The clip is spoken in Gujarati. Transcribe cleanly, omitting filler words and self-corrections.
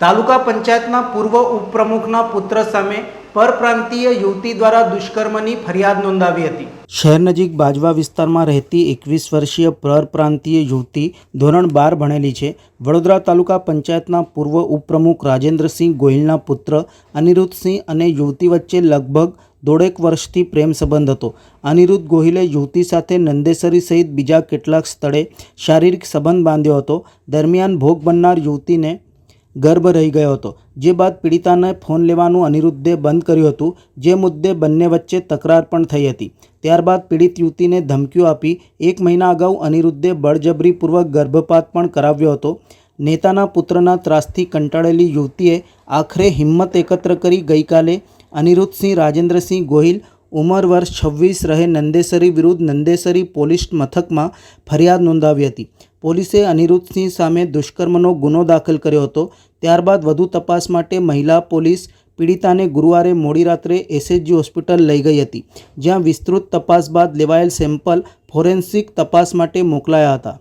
તાલુકા પંચાયતના પૂર્વ ઉપપ્રમુખના પુત્ર સામે પરપ્રાંતીય યુવતી દ્વારા દુષ્કર્મની ફરિયાદ નોંધાવી હતી। શહેર નજીક બાજવા વિસ્તારમાં રહેતી 21 વર્ષીય પરપ્રાંતીય યુવતી ધોરણ 12 ભણેલી છે। વડોદરા તાલુકા પંચાયતના પૂર્વ ઉપપ્રમુખ રાજેન્દ્રસિંહ ગોહિલના પુત્ર અનિરુદ્ધસિંહ અને યુવતી વચ્ચે લગભગ દોઢેક વર્ષથી પ્રેમ સંબંધ હતો। અનિરુદ્ધ ગોહિલે યુવતી સાથે નંદેસરી સહિત બીજા કેટલાક સ્થળે શારીરિક સંબંધ બાંધ્યો હતો। દરમિયાન ભોગ બનનાર યુવતીને ગર્ભ રહી ગયો હતો, જે બાદ પીડિતાને ફોન લેવાનું અનિરુદ્ધે બંધ કર્યું હતું, જે મુદ્દે બંને વચ્ચે તકરાર પણ થઈ હતી। ત્યારબાદ પીડિત યુવતીને ધમકીઓ આપી 1 મહિના અગાઉ અનિરુદ્ધે બળજબરીપૂર્વક ગર્ભપાત પણ કરાવ્યો હતો। નેતાના પુત્રના ત્રાસથી કંટાળેલી યુવતીએ આખરે હિંમત એકત્ર કરી ગઈકાલે અનિરુદ્ધસિંહ રાજેન્દ્રસિંહ ગોહિલ ઉંમર વર્ષ 26 રહે નંદેસરી વિરુદ્ધ નંદેસરી પોલીસ મથકમાં ફરિયાદ નોંધાવી હતી। પોલીસે અનિરુદ્ધસિંહ સામે દુષ્કર્મનો ગુનો દાખલ કર્યો હતો। ત્યારબાદ વધુ તપાસ માટે મહિલા પોલીસ પીડિતાને ગુરુવારે મોડી રાત્રે એસએચજી હોસ્પિટલ લઈ ગઈ હતી, જ્યાં વિસ્તૃત તપાસ બાદ લેવાયેલ સેમ્પલ ફોરેન્સિક તપાસ માટે મોકલાયા હતા।